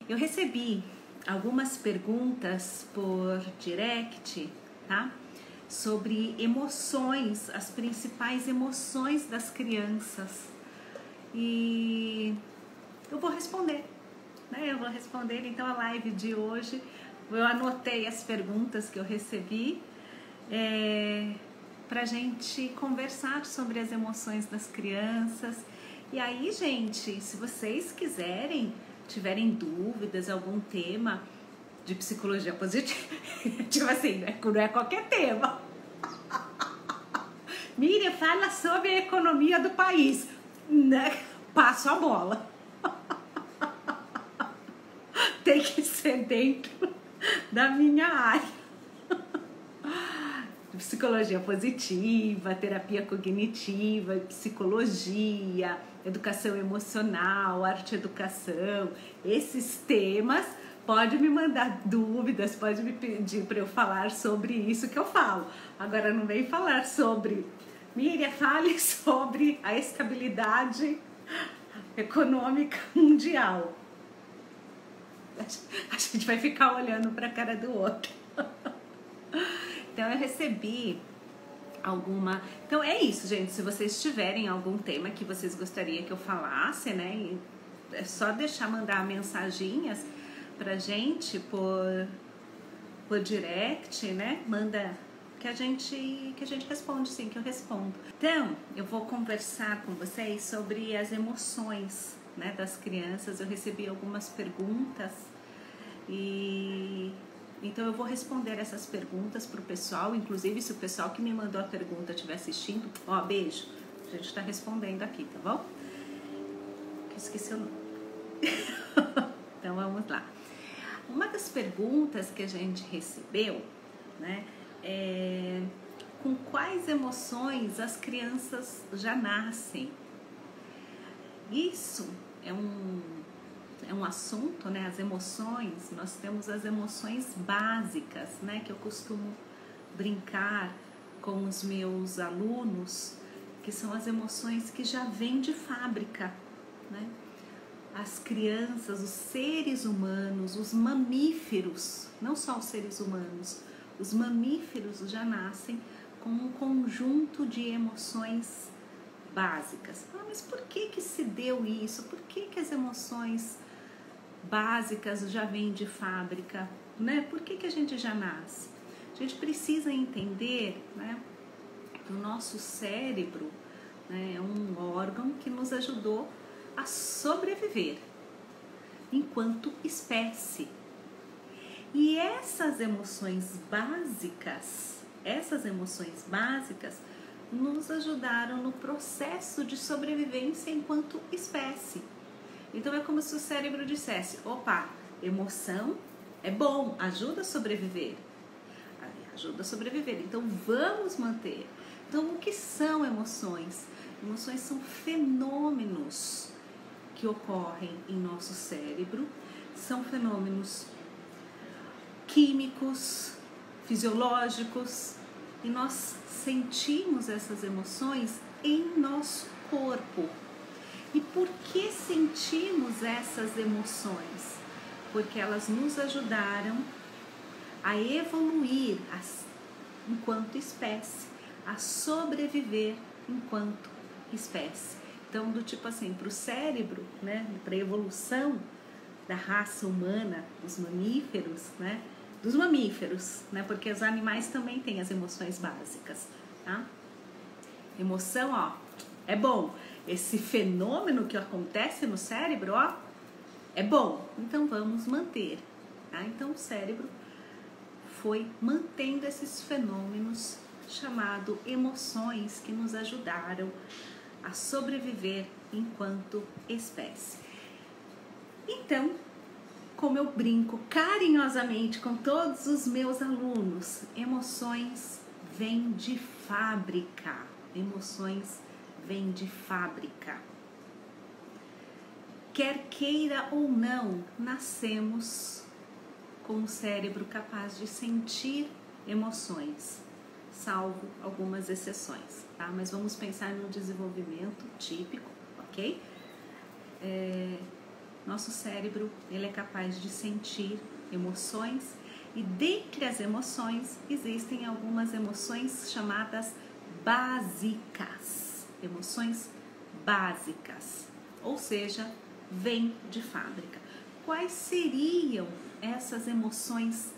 Eu recebi algumas perguntas por direct, tá? Sobre emoções, as principais emoções das crianças. E eu vou responder, né? Eu vou responder, então, a live de hoje. Eu anotei as perguntas que eu recebi pra gente conversar sobre as emoções das crianças. E aí, gente, se vocês quiserem, tiverem dúvidas, algum tema de psicologia positiva, tipo assim, não é qualquer tema. Miriam, fala sobre a economia do país. Né? Passo a bola. Tem que ser dentro da minha área. Psicologia positiva, terapia cognitiva, psicologia, educação emocional, arte-educação, esses temas. Pode me mandar dúvidas, pode me pedir para eu falar sobre isso que eu falo. Agora não vem falar sobre, Miriam, fale sobre a estabilidade econômica mundial. A gente vai ficar olhando para a cara do outro. Então eu recebi alguma... Então é isso, gente. Se vocês tiverem algum tema que vocês gostariam que eu falasse, né? É só mandar mensaginhas pra gente por direct, né? Manda que a gente responde, sim, que eu respondo. Então, eu vou conversar com vocês sobre as emoções, né, das crianças. Eu recebi algumas perguntas e... Então eu vou responder essas perguntas pro pessoal, inclusive se o pessoal que me mandou a pergunta estiver assistindo, ó, beijo, a gente tá respondendo aqui, tá bom? Eu esqueci o nome. Então vamos lá. Uma das perguntas que a gente recebeu, né, é com quais emoções as crianças já nascem? Isso é um assunto, né? As emoções, nós temos as emoções básicas, né? Que eu costumo brincar com os meus alunos, que são as emoções que já vêm de fábrica, né? As crianças, os seres humanos, os mamíferos, não só os seres humanos, os mamíferos já nascem com um conjunto de emoções básicas. Ah, mas por que se deu isso? Por que as emoções básicas já vêm de fábrica, né? Por que a gente já nasce? A gente precisa entender, né, que o nosso cérebro, né, é um órgão que nos ajudou a sobreviver enquanto espécie. E essas emoções básicas nos ajudaram no processo de sobrevivência enquanto espécie. Então é como se o cérebro dissesse, opa, emoção é bom, ajuda a sobreviver. Ajuda a sobreviver, então vamos manter. Então o que são emoções? Emoções são fenômenos que ocorrem em nosso cérebro, são fenômenos químicos, fisiológicos, e nós sentimos essas emoções em nosso corpo. E por que sentimos essas emoções? Porque elas nos ajudaram a evoluir enquanto espécie, a sobreviver enquanto espécie. Então, do tipo assim, para o cérebro, né, para a evolução da raça humana, dos mamíferos, né, porque os animais também têm as emoções básicas, tá? Emoção, ó, é bom. Esse fenômeno que acontece no cérebro, ó, é bom. Então vamos manter, tá? Então o cérebro foi mantendo esses fenômenos chamado emoções que nos ajudaram a sobreviver enquanto espécie. Então, como eu brinco carinhosamente com todos os meus alunos, emoções vêm de fábrica. Emoções vêm de fábrica. Quer queira ou não, nascemos com um cérebro capaz de sentir emoções, salvo algumas exceções, tá? Mas vamos pensar no desenvolvimento típico, ok? Nosso cérebro, ele é capaz de sentir emoções, e dentre as emoções existem algumas emoções chamadas básicas. Emoções básicas, ou seja, vêm de fábrica. Quais seriam essas emoções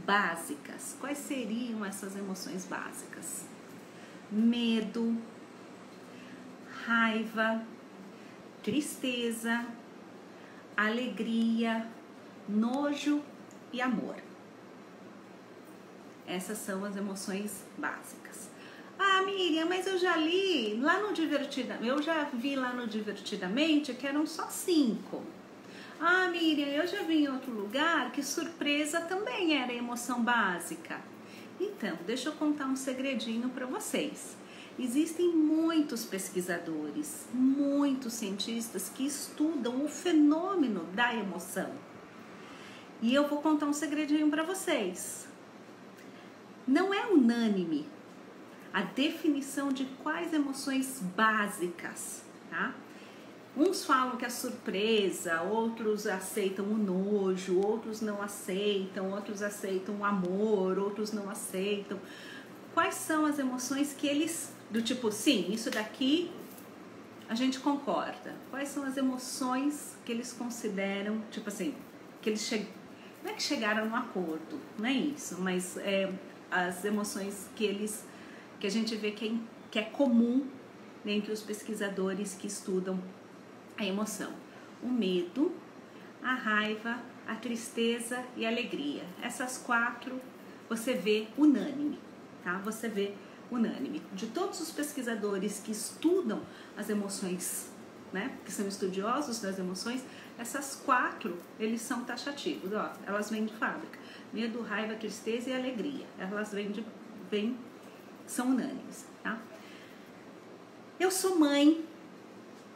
básicas? Quais seriam essas emoções básicas? Medo, raiva, tristeza, alegria, nojo e amor. Essas são as emoções básicas. Ah, Miriam, mas eu já li lá no eu já vi lá no Divertidamente que eram só 5. Ah, Miriam, eu já vi em outro lugar que surpresa também era emoção básica. Então, deixa eu contar um segredinho para vocês. Existem muitos pesquisadores, muitos cientistas que estudam o fenômeno da emoção. E eu vou contar um segredinho para vocês. Não é unânime a definição de quais emoções básicas, tá? Uns falam que é surpresa, outros aceitam o nojo, outros não aceitam, outros aceitam o amor, outros não aceitam. Quais são as emoções que eles, do tipo, sim, isso daqui a gente concorda. Quais são as emoções que eles consideram, tipo assim, que eles não é que chegaram num acordo, não é isso, mas as emoções que a gente vê que é comum entre os pesquisadores que estudam a emoção: o medo, a raiva, a tristeza e a alegria. Essas 4 você vê unânime, tá? Você vê unânime. De todos os pesquisadores que estudam as emoções, né, que são estudiosos das emoções, essas 4, eles são taxativos, ó, elas vêm de fábrica. Medo, raiva, tristeza e alegria. Elas são unânimes, tá? Eu sou mãe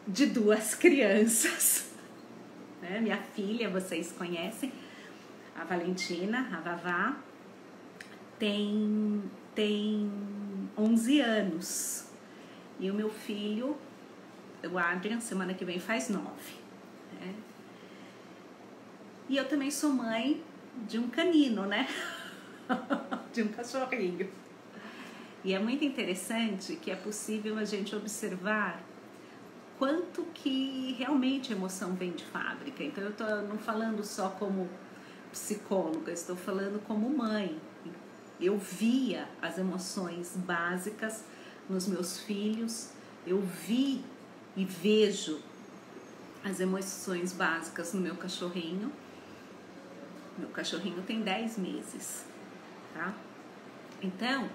de 2 crianças, né? Minha filha, vocês conhecem, a Valentina, a Vavá, tem 11 anos. E o meu filho, o Adrian, semana que vem faz 9. Né? E eu também sou mãe de um canino, né? De um cachorrinho. E é muito interessante que é possível a gente observar quanto que realmente a emoção vem de fábrica. Então eu estou não falando só como psicóloga, estou falando como mãe. Eu via as emoções básicas nos meus filhos, eu vi e vejo as emoções básicas no meu cachorrinho. Meu cachorrinho tem 10 meses, tá? Então,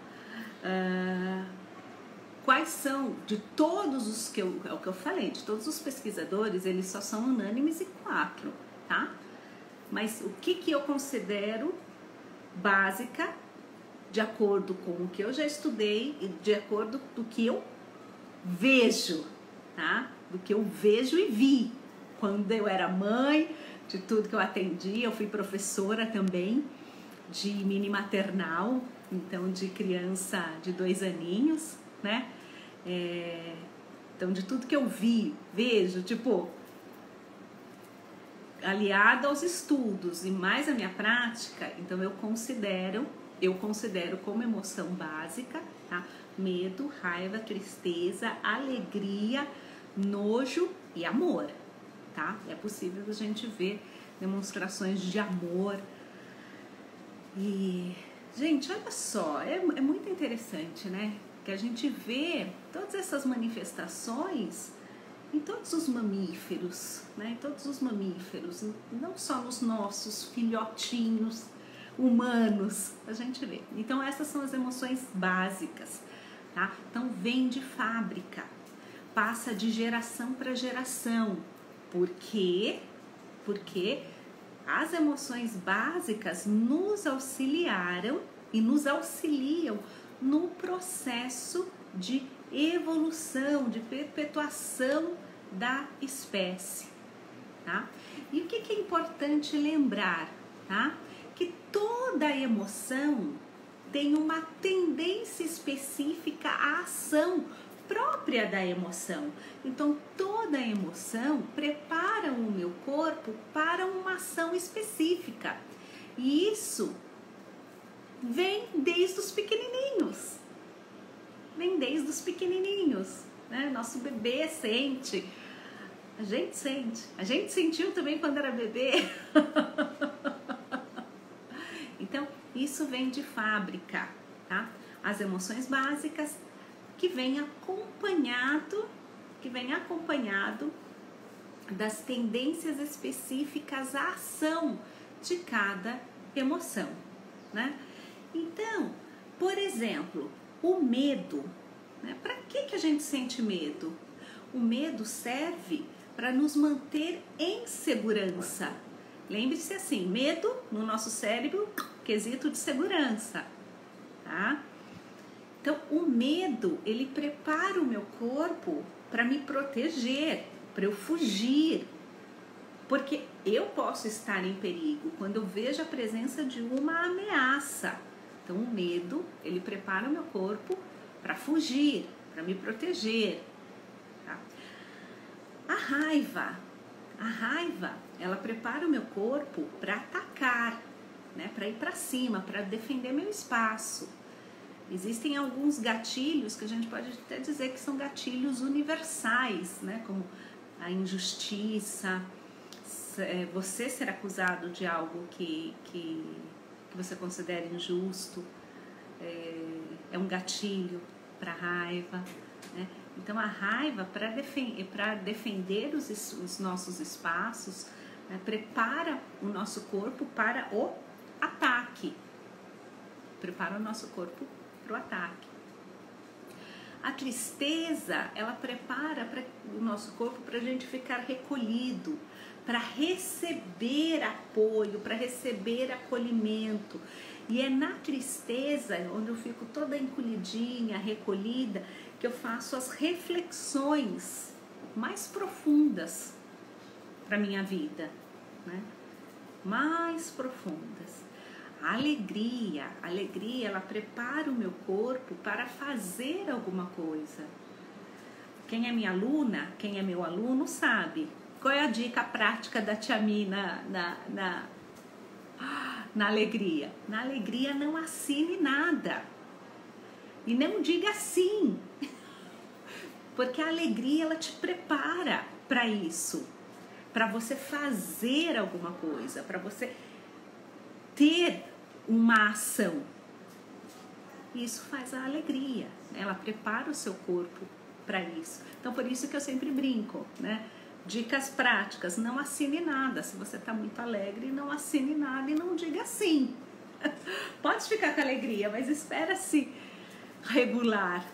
quais são, de todos os que é o que eu falei, de todos os pesquisadores, eles só são unânimes em 4, tá? Mas o que eu considero básica, de acordo com o que eu já estudei e de acordo com o que eu vejo, tá? Do que eu vejo e vi quando eu era mãe, de tudo que eu atendi. Eu fui professora também de mini maternal, então de criança de 2 aninhos, né? Então de tudo que eu vejo, tipo, aliado aos estudos e mais a minha prática, então eu considero como emoção básica, tá? Medo, raiva, tristeza, alegria, nojo e amor, tá? É possível a gente ver demonstrações de amor. E, gente, olha só, é muito interessante, né? Que a gente vê todas essas manifestações em todos os mamíferos, né? Em todos os mamíferos, não só nos nossos filhotinhos humanos, a gente vê. Então essas são as emoções básicas, tá? Então vem de fábrica, passa de geração para geração. Por quê? Porque as emoções básicas nos auxiliaram e nos auxiliam no processo de evolução, de perpetuação da espécie, tá? E o que é importante lembrar, tá? Que toda emoção tem uma tendência específica à ação própria da emoção. Então, toda emoção prepara o meu corpo para uma ação específica. E isso vem desde os pequenininhos. Vem desde os pequenininhos, né? Nosso bebê sente. A gente sente. A gente sentiu também quando era bebê. Então, isso vem de fábrica, tá? As emoções básicas que vem acompanhado das tendências específicas à ação de cada emoção, né? Então, por exemplo, o medo, né? Para que a gente sente medo? O medo serve para nos manter em segurança. Lembre-se assim, medo no nosso cérebro, quesito de segurança, tá? Então, o medo, ele prepara o meu corpo para me proteger, para eu fugir. Porque eu posso estar em perigo quando eu vejo a presença de uma ameaça. Então, o medo, ele prepara o meu corpo para fugir, para me proteger. Tá? A raiva, ela prepara o meu corpo para atacar, né? Para ir para cima, para defender meu espaço. Existem alguns gatilhos que a gente pode até dizer que são gatilhos universais, né? Como a injustiça, você ser acusado de algo que você considera injusto, é um gatilho para a raiva, né? Então a raiva, para defender os nossos espaços, né? Prepara o nosso corpo para o ataque. Prepara o nosso corpo para o ataque. A tristeza, ela prepara o nosso corpo para a gente ficar recolhido, para receber apoio, para receber acolhimento. E é na tristeza, onde eu fico toda encolhidinha, recolhida, que eu faço as reflexões mais profundas para a minha vida, né? Mais profundas. A alegria, ela prepara o meu corpo para fazer alguma coisa. Quem é minha aluna, quem é meu aluno sabe. Qual é a dica prática da Tia Mi na alegria? Na alegria, não assine nada. E não diga sim. Porque a alegria, ela te prepara para isso. Para você fazer alguma coisa, para você ter uma ação. Isso faz a alegria, né? Ela prepara o seu corpo para isso. Então, por isso que eu sempre brinco, né? Dicas práticas, não assine nada. Se você está muito alegre, não assine nada e não diga sim. Pode ficar com alegria, mas espera se regular.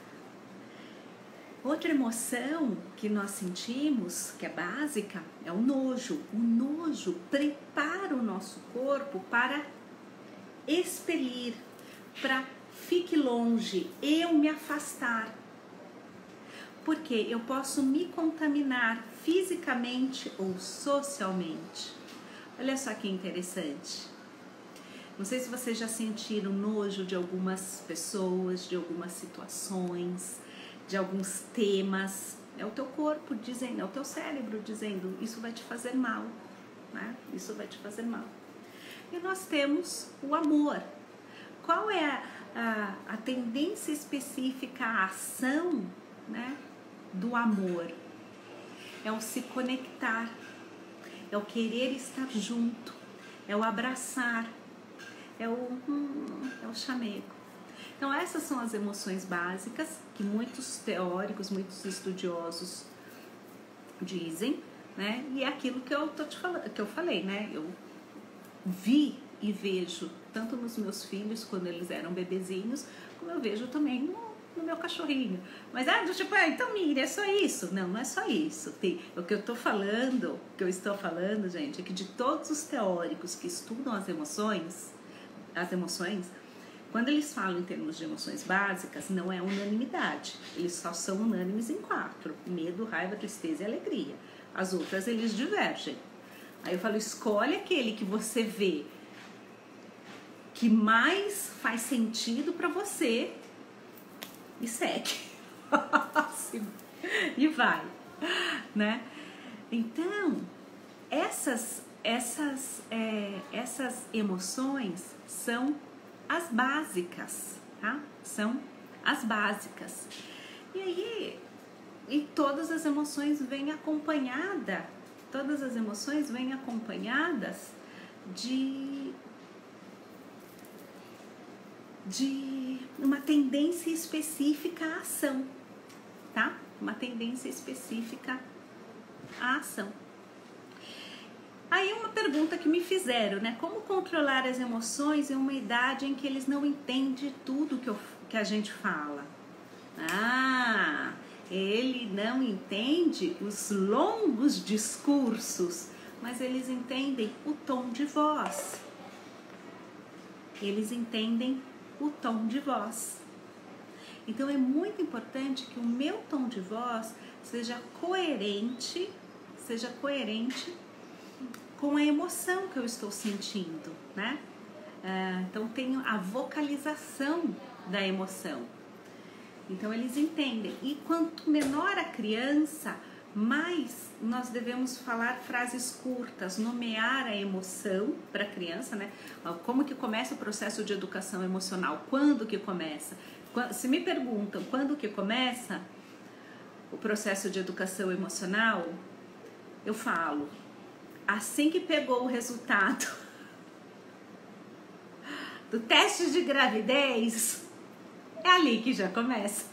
Outra emoção que nós sentimos, que é básica, é o nojo. O nojo prepara o nosso corpo para expelir, para fique longe, eu me afastar. Porque eu posso me contaminar fisicamente ou socialmente. Olha só que interessante. Não sei se vocês já sentiram nojo de algumas pessoas, de algumas situações, de alguns temas. É o teu corpo dizendo, é o teu cérebro dizendo, isso vai te fazer mal, né? Isso vai te fazer mal. E nós temos o amor. Qual é a tendência específica, a ação, né, do amor? É o se conectar, é o querer estar junto, é o abraçar, é o chamego. Então essas são as emoções básicas que muitos teóricos, muitos estudiosos dizem, né? E é aquilo que eu falei, né? Eu vi e vejo tanto nos meus filhos quando eles eram bebezinhos, como eu vejo também no meu cachorrinho. Mas tipo, então Miriam, é só isso? Não, não é só isso. O que eu estou falando, gente, é que de todos os teóricos que estudam as emoções, quando eles falam em termos de emoções básicas, não é unanimidade. Eles só são unânimes em 4: medo, raiva, tristeza e alegria. As outras eles divergem. Aí eu falo, escolhe aquele que você vê que mais faz sentido para você e segue. próximo. E vai, né? Então, essas emoções são as básicas, tá? São as básicas. E aí, todas as emoções vêm acompanhadas de uma tendência específica à ação, tá? Uma tendência específica à ação. Aí uma pergunta que me fizeram, né? Como controlar as emoções em uma idade em que eles não entendem tudo que a gente fala? Ele não entende os longos discursos, mas eles entendem o tom de voz. Eles entendem o tom de voz. Então é muito importante que o meu tom de voz seja coerente com a emoção que eu estou sentindo, né? Então tenho a vocalização da emoção. Então eles entendem. E quanto menor a criança, mais nós devemos falar frases curtas, nomear a emoção para a criança, né? Como que começa o processo de educação emocional? Quando que começa? Se me perguntam quando que começa o processo de educação emocional, eu falo, assim que pegou o resultado do teste de gravidez, é ali que já começa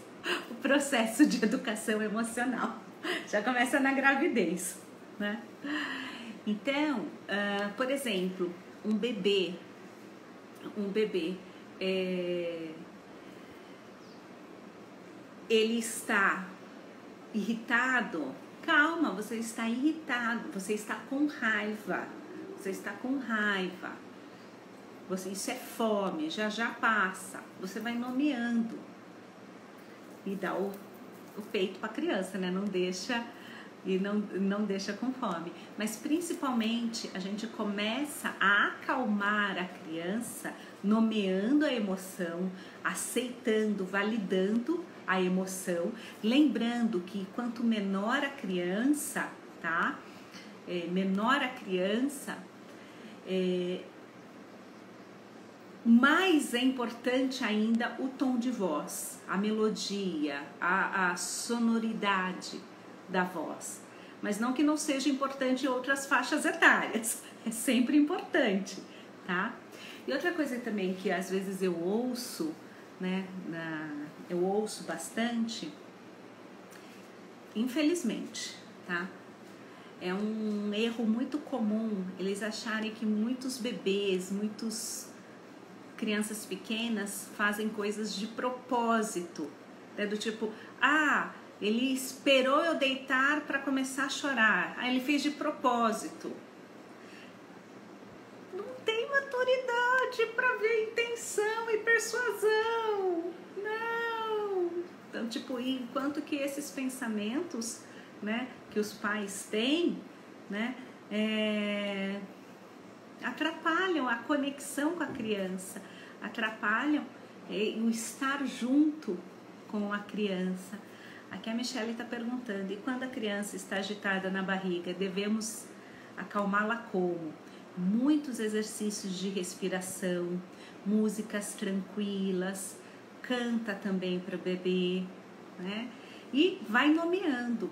o processo de educação emocional. Já começa na gravidez, né? Então, por exemplo, um bebê, ele está irritado. Calma, você está irritado, você está com raiva, isso é fome, já passa. Você vai nomeando e dá o peito para a criança, né? Não deixa com fome. Mas principalmente a gente começa a acalmar a criança, nomeando a emoção, aceitando, validando a emoção, lembrando que quanto menor a criança, tá? Mais é importante ainda o tom de voz, a melodia, a sonoridade da voz. Mas não que não seja importante em outras faixas etárias, é sempre importante, tá? E outra coisa também que às vezes eu ouço, né, eu ouço bastante, infelizmente, tá? É um erro muito comum eles acharem que muitos bebês, crianças pequenas fazem coisas de propósito, né? Do tipo, ele esperou eu deitar para começar a chorar, ele fez de propósito. Não tem maturidade para ver intenção e persuasão, não. Então, tipo, enquanto que esses pensamentos, né, que os pais têm, né, atrapalham a conexão com a criança, atrapalham o estar junto com a criança. Aqui a Michelle está perguntando, e quando a criança está agitada na barriga, devemos acalmá-la como? Muitos exercícios de respiração, músicas tranquilas, canta também para o bebê, né? E vai nomeando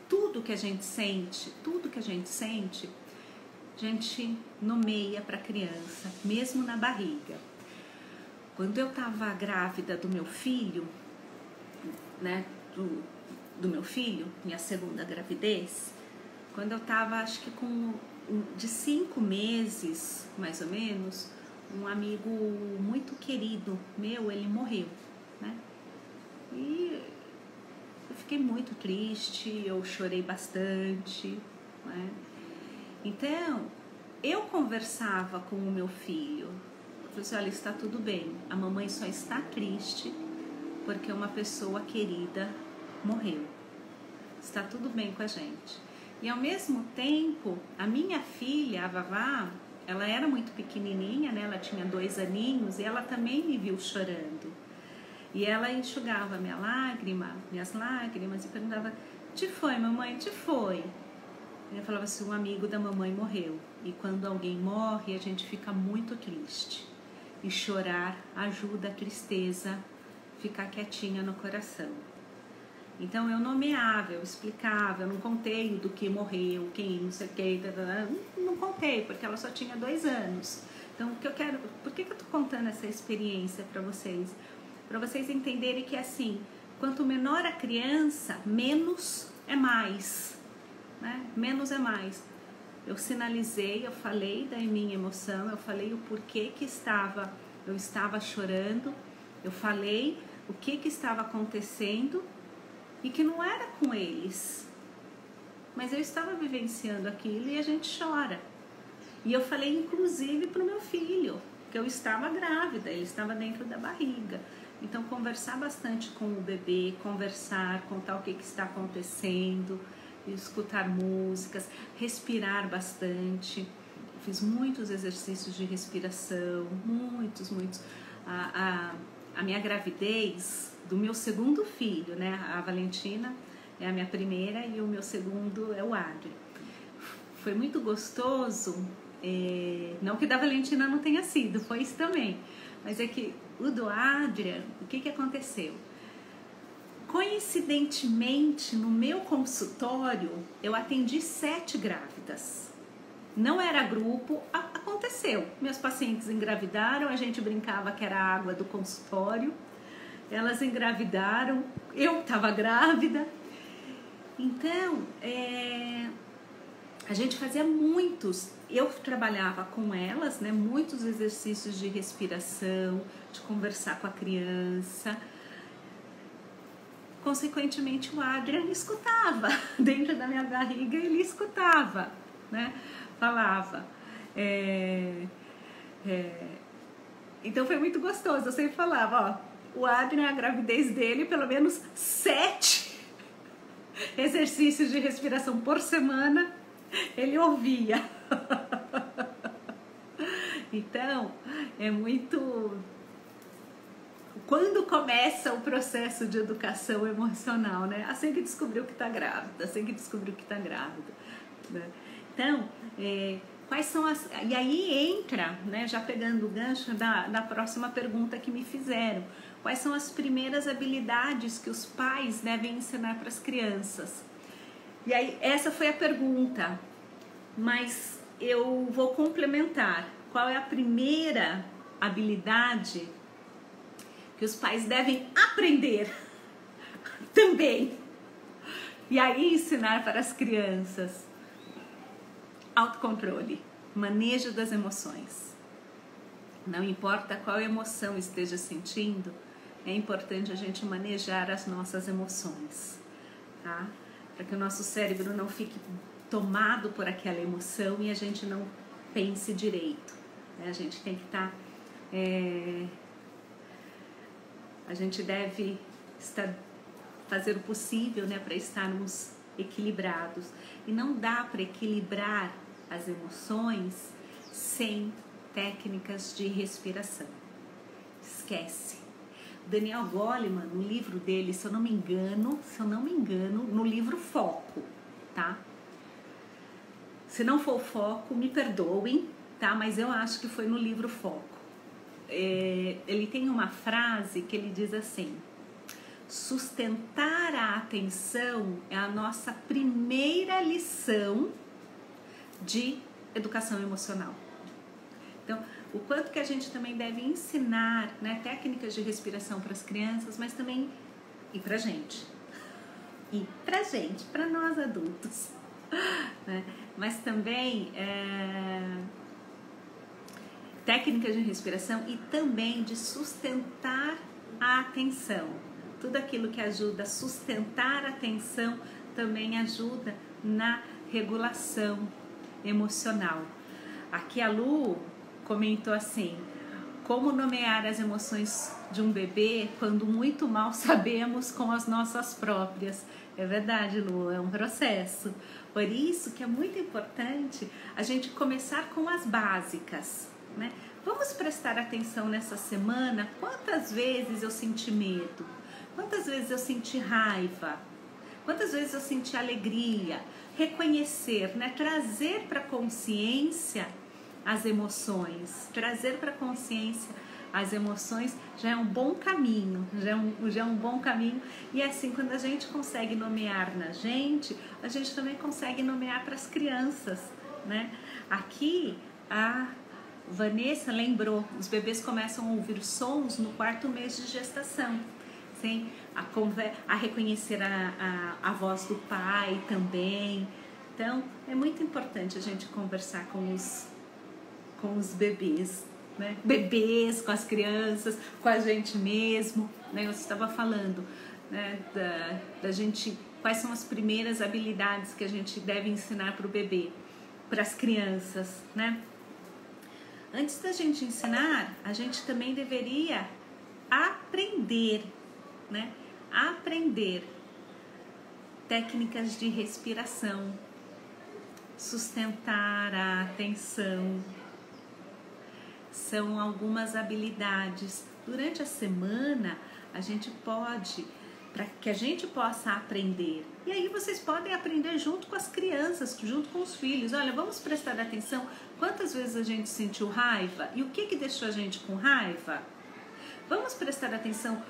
tudo que a gente sente, a gente nomeia para a criança, mesmo na barriga. Quando eu estava grávida do meu filho, né, do meu filho, minha segunda gravidez, quando eu estava, acho que de 5 meses, mais ou menos, um amigo muito querido meu, ele morreu, né? E eu fiquei muito triste, eu chorei bastante, né? Então, eu conversava com o meu filho. Eu falei assim, olha, está tudo bem. A mamãe só está triste porque uma pessoa querida morreu. Está tudo bem com a gente. E ao mesmo tempo, a minha filha, a Vavá, ela era muito pequenininha, né? Ela tinha 2 aninhos e ela também me viu chorando. E ela enxugava minhas lágrimas e perguntava: "Te foi, mamãe? Te foi?" Eu falava assim: "Um amigo da mamãe morreu." E quando alguém morre, a gente fica muito triste. E chorar ajuda a tristeza ficar quietinha no coração. Então eu nomeava, eu explicava, eu não contei do que morreu, quem, não sei o que, não contei, porque ela só tinha 2 anos. Então por que eu tô contando essa experiência para vocês? Para vocês entenderem que assim, quanto menor a criança, menos é mais, né? Menos é mais. Eu sinalizei, eu falei da minha emoção, eu falei o porquê que eu estava chorando, eu falei o que estava acontecendo e que não era com eles, mas eu estava vivenciando aquilo e a gente chora. E eu falei inclusive para o meu filho que eu estava grávida, ele estava dentro da barriga. Então conversar bastante com o bebê, contar o que está acontecendo, escutar músicas, respirar bastante. Eu fiz muitos exercícios de respiração, muitos. A minha gravidez do meu segundo filho, né? A Valentina é a minha primeira e o meu segundo é o Adri. Foi muito gostoso, não que da Valentina não tenha sido, foi isso também. Mas é que o do Adrian, o que aconteceu? Coincidentemente, no meu consultório, eu atendi 7 grávidas. Não era grupo, aconteceu. Meus pacientes engravidaram, a gente brincava que era a água do consultório. Elas engravidaram, eu estava grávida. Então, a gente fazia eu trabalhava com elas, né, muitos exercícios de respiração, de conversar com a criança. Consequentemente, o Adrian escutava, dentro da minha barriga ele escutava, né, falava. Então foi muito gostoso, eu sempre falava, o Adrian, a gravidez dele, pelo menos 7 exercícios de respiração por semana, ele ouvia. Então, é muito... Quando começa o processo de educação emocional, né? Assim que descobriu que está grávida, né? Então, quais são as... E aí entra, né, já pegando o gancho da próxima pergunta que me fizeram. Quais são as primeiras habilidades que os pais devem ensinar para as crianças? E aí, essa foi a pergunta, mas eu vou complementar. Qual é a primeira habilidade que os pais devem aprender também? E aí ensinar para as crianças: autocontrole, manejo das emoções. Não importa qual emoção esteja sentindo, é importante a gente manejar as nossas emoções, tá? Para que o nosso cérebro não fique tomado por aquela emoção e a gente não pense direito, né? A gente tem que estar... A gente deve fazer o possível, né, para estarmos equilibrados. E não dá para equilibrar as emoções sem técnicas de respiração. Esquece. Daniel Goleman, no livro dele, se eu não me engano, no livro Foco, tá? Se não for o Foco, me perdoem, tá? Mas eu acho que foi no livro Foco. Ele tem uma frase que ele diz assim: sustentar a atenção é a nossa primeira lição de educação emocional. Então, o quanto que a gente também deve ensinar, né, técnicas de respiração para as crianças, mas também e para gente, para nós adultos, né? Mas também técnicas de respiração e também de sustentar a atenção. Tudo aquilo que ajuda a sustentar a atenção também ajuda na regulação emocional. Aqui a Lu comentou assim: como nomear as emoções de um bebê quando muito mal sabemos com as nossas próprias? É verdade, Lu, é um processo. Por isso que é muito importante a gente começar com as básicas, né? Vamos prestar atenção nessa semana, quantas vezes eu senti medo, quantas vezes eu senti raiva, quantas vezes eu senti alegria. Reconhecer, né? Trazer para a consciência as emoções, trazer para a consciência as emoções já é um bom caminho, já é um bom caminho. E assim, quando a gente consegue nomear na gente, a gente também consegue nomear para as crianças, né? Aqui a Vanessa lembrou, os bebês começam a ouvir sons no 4º mês de gestação, sim? A reconhecer a voz do pai também. Então, é muito importante a gente conversar com os bebês, né? Bebês, com as crianças, com a gente mesmo, né? Eu estava falando, né, da gente, quais são as primeiras habilidades que a gente deve ensinar para o bebê, para as crianças, né? Antes da gente ensinar, a gente também deveria aprender, né? Aprender técnicas de respiração, sustentar a atenção. São algumas habilidades. Durante a semana, a gente pode, para que a gente possa aprender. E aí vocês podem aprender junto com as crianças, junto com os filhos. Olha, vamos prestar atenção quantas vezes a gente sentiu raiva e o que deixou a gente com raiva. Vamos prestar atenção,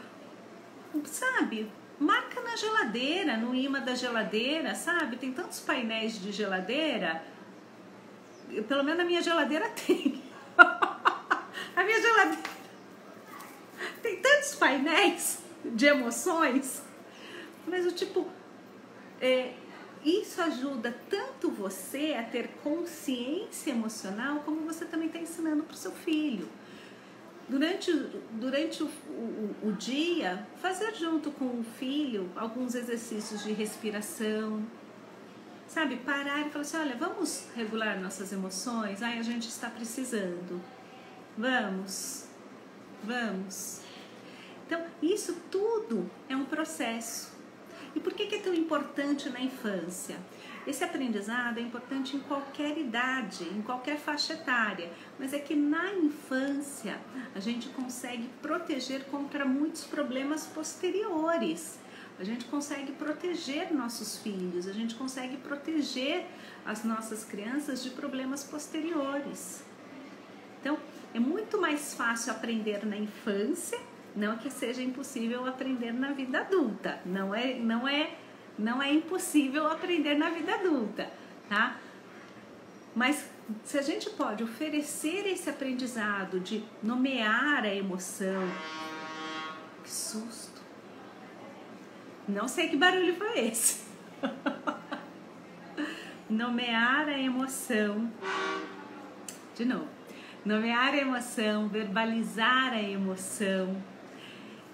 sabe? Marca na geladeira, no imã da geladeira, sabe? Tem tantos painéis de geladeira. Pelo menos a minha geladeira tem. A minha geladeira tem tantos painéis de emoções. Mas o tipo, isso ajuda tanto você a ter consciência emocional, como você também está ensinando para o seu filho. Durante o dia, fazer junto com o filho alguns exercícios de respiração, sabe? Parar e falar assim, olha, vamos regular nossas emoções? Ai, a gente está precisando. Vamos. Então, isso tudo é um processo. E por que é tão importante na infância? Esse aprendizado é importante em qualquer idade, em qualquer faixa etária, mas é que na infância a gente consegue proteger contra muitos problemas posteriores. A gente consegue proteger nossos filhos, a gente consegue proteger as nossas crianças de problemas posteriores. Então, é muito mais fácil aprender na infância, não que seja impossível aprender na vida adulta, não é impossível aprender na vida adulta, tá? Mas se a gente pode oferecer esse aprendizado de nomear a emoção, que susto! Não sei que barulho foi esse. Nomear a emoção, de novo, nomear a emoção, verbalizar a emoção,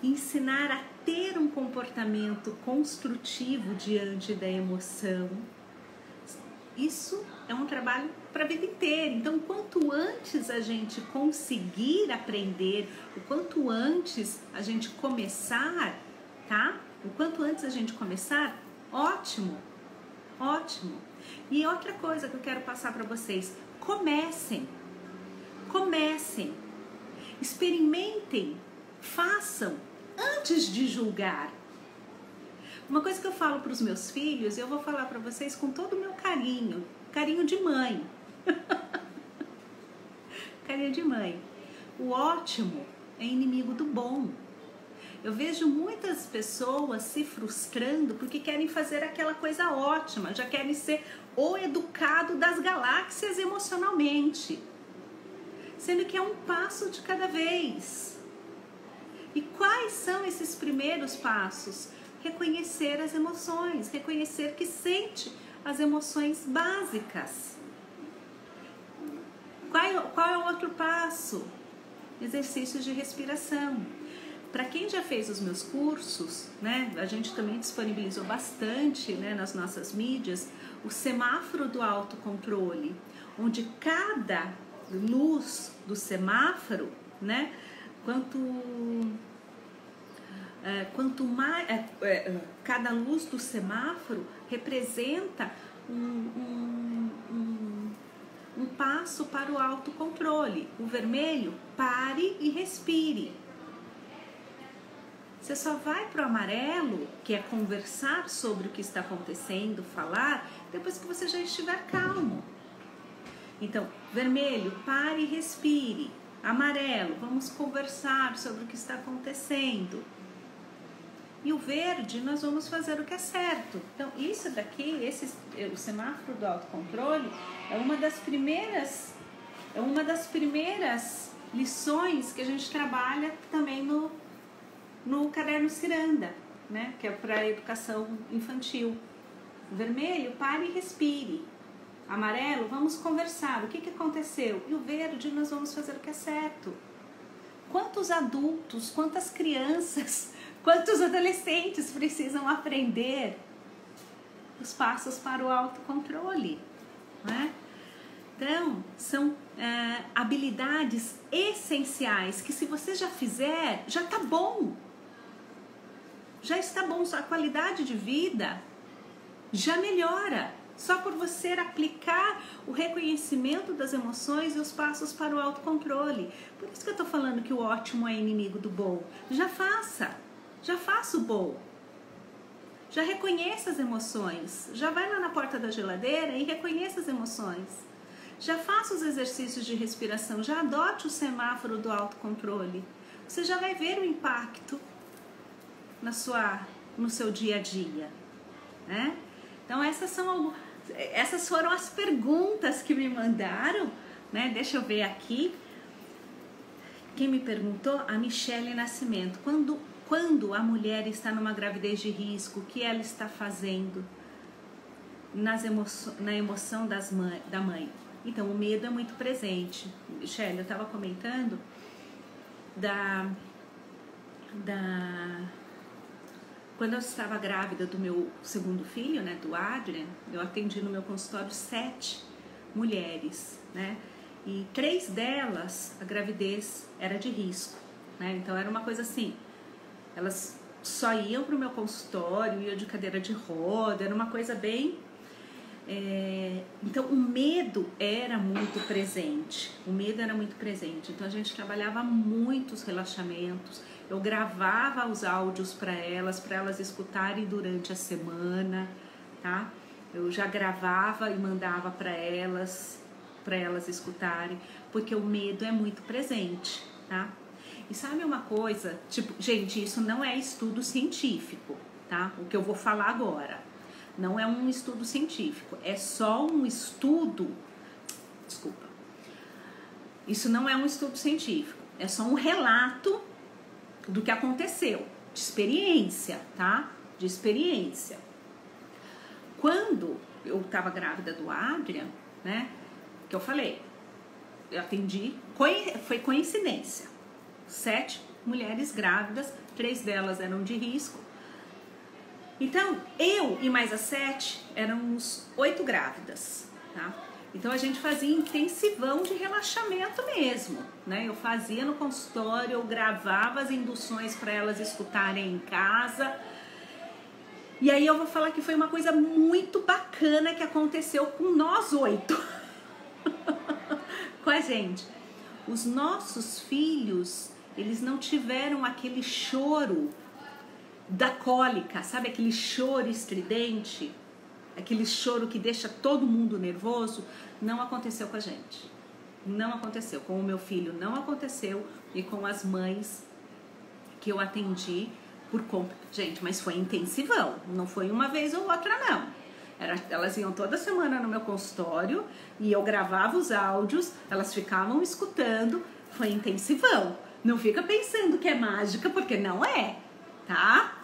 ensinar a ter um comportamento construtivo diante da emoção. Isso é um trabalho para a vida inteira. Então, quanto antes a gente conseguir aprender, o quanto antes a gente começar, tá? O quanto antes a gente começar, ótimo, ótimo. E outra coisa que eu quero passar para vocês, comecem, experimentem, façam, antes de julgar. Uma coisa que eu falo para os meus filhos, eu vou falar para vocês com todo o meu carinho, carinho de mãe. Carinho de mãe. O ótimo é inimigo do bom. Eu vejo muitas pessoas se frustrando porque querem fazer aquela coisa ótima, já querem ser o educado das galáxias emocionalmente, sendo que é um passo de cada vez. E quais são esses primeiros passos? Reconhecer as emoções, reconhecer que sente as emoções básicas. Qual é o outro passo? Exercícios de respiração. Para quem já fez os meus cursos, né, a gente também disponibilizou bastante, né, nas nossas mídias, o semáforo do autocontrole, onde cada luz do semáforo, né, quanto mais cada luz do semáforo representa um um passo para o autocontrole. O vermelho, pare e respire. Você só vai para o amarelo, que é conversar sobre o que está acontecendo, falar, depois que você já estiver calmo. Então, vermelho, pare e respire. Amarelo, vamos conversar sobre o que está acontecendo. E o verde, nós vamos fazer o que é certo. Então, isso daqui, o semáforo do autocontrole, é uma das primeiras lições que a gente trabalha também no caderno Ciranda, né? Que é para a educação infantil. Vermelho, pare e respire. Amarelo, vamos conversar. O que aconteceu? E o verde, nós vamos fazer o que é certo. Quantos adultos, quantas crianças, quantos adolescentes precisam aprender os passos para o autocontrole, né? Então, são habilidades essenciais que, se você já fizer, já está bom. Já está bom, a qualidade de vida já melhora. Só por você aplicar o reconhecimento das emoções e os passos para o autocontrole. Por isso que eu estou falando que o ótimo é inimigo do bom. Já faça o bom. Já reconheça as emoções. Já vai lá na porta da geladeira e reconheça as emoções. Já faça os exercícios de respiração. Já adote o semáforo do autocontrole. Você já vai ver o impacto no seu dia a dia, né? Então essas foram as perguntas que me mandaram, né? Deixa eu ver aqui. Quem me perguntou? A Michele Nascimento. Quando a mulher está numa gravidez de risco, o que ela está fazendo na emoção da mãe? Então, o medo é muito presente. Michele, eu estava comentando quando eu estava grávida do meu segundo filho, né, do Adrian, eu atendi no meu consultório 7 mulheres, né? E 3 delas, a gravidez era de risco, né? Então era uma coisa assim, elas só iam para o meu consultório, iam de cadeira de roda, era uma coisa bem... Então o medo era muito presente, então a gente trabalhava muitos relaxamentos. Eu gravava os áudios para elas escutarem durante a semana, tá? Eu já gravava e mandava para elas escutarem, porque o medo é muito presente, tá? E sabe uma coisa? Tipo, gente, isso não é estudo científico, tá? O que eu vou falar agora não é um estudo científico, é só um estudo... Desculpa. Isso não é um estudo científico, é só um relato do que aconteceu, de experiência, tá? De experiência. Quando eu estava grávida do Adrian, né? Que eu falei, eu atendi, foi coincidência. 7 mulheres grávidas, 3 delas eram de risco. Então, eu e mais as 7 éramos 8 grávidas, tá? Então a gente fazia intensivão de relaxamento mesmo, né? Eu fazia no consultório, eu gravava as induções para elas escutarem em casa. E aí eu vou falar que foi uma coisa muito bacana que aconteceu com nós 8. Com a gente. Os nossos filhos, eles não tiveram aquele choro da cólica, sabe? Aquele choro estridente. Aquele choro que deixa todo mundo nervoso, não aconteceu com a gente. Não aconteceu. Com o meu filho não aconteceu e com as mães que eu atendi por conta... Gente, mas foi intensivão. Não foi uma vez ou outra, não. Elas iam toda semana no meu consultório e eu gravava os áudios, elas ficavam escutando. Foi intensivão. Não fica pensando que é mágica, porque não é, tá?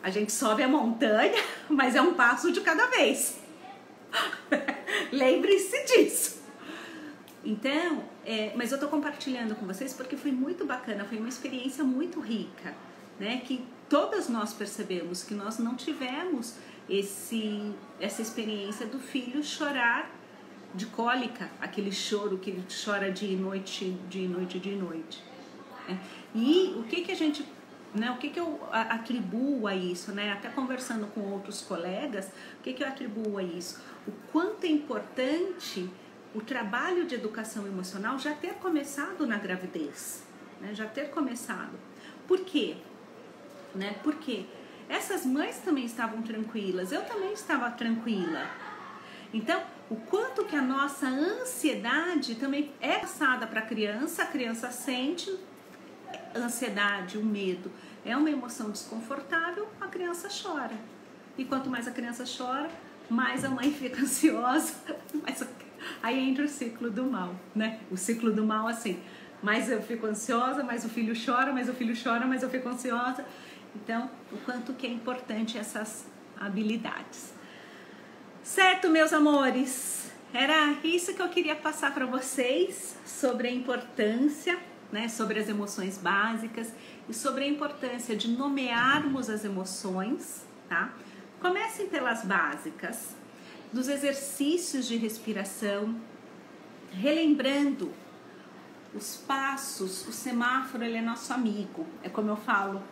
A gente sobe a montanha, mas é um passo de cada vez. Lembre-se disso. Então, mas eu tô compartilhando com vocês porque foi muito bacana, foi uma experiência muito rica, né? Que todas nós percebemos que nós não tivemos essa experiência do filho chorar de cólica, aquele choro que ele chora de noite. Né? E o que a gente... Né, o que eu atribuo a isso, né? Até conversando com outros colegas, o que eu atribuo a isso? O quanto é importante o trabalho de educação emocional já ter começado na gravidez, né? Já ter começado. Por quê? Né? Porque essas mães também estavam tranquilas, eu também estava tranquila. Então, o quanto que a nossa ansiedade também é passada para a criança sente ansiedade, o medo. É uma emoção desconfortável, a criança chora. E quanto mais a criança chora, mais a mãe fica ansiosa, aí entra o ciclo do mal, né? O ciclo do mal, assim, mais eu fico ansiosa, mais o filho chora, mais o filho chora, mais eu fico ansiosa. Então, o quanto que é importante essas habilidades. Certo, meus amores? Era isso que eu queria passar para vocês sobre a importância, né, sobre as emoções básicas e sobre a importância de nomearmos as emoções, tá? Comecem pelas básicas, dos exercícios de respiração, relembrando os passos. O semáforo, ele é nosso amigo, é como eu falo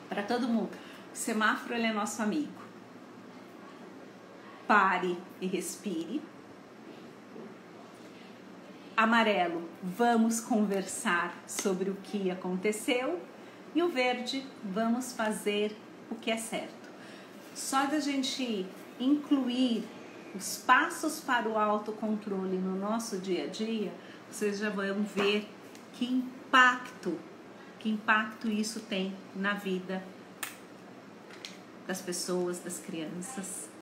para todo mundo, o semáforo, ele é nosso amigo. Pare e respire. Amarelo, vamos conversar sobre o que aconteceu. E o verde, vamos fazer o que é certo. Só da gente incluir os passos para o autocontrole no nosso dia a dia, vocês já vão ver que impacto isso tem na vida das pessoas, das crianças,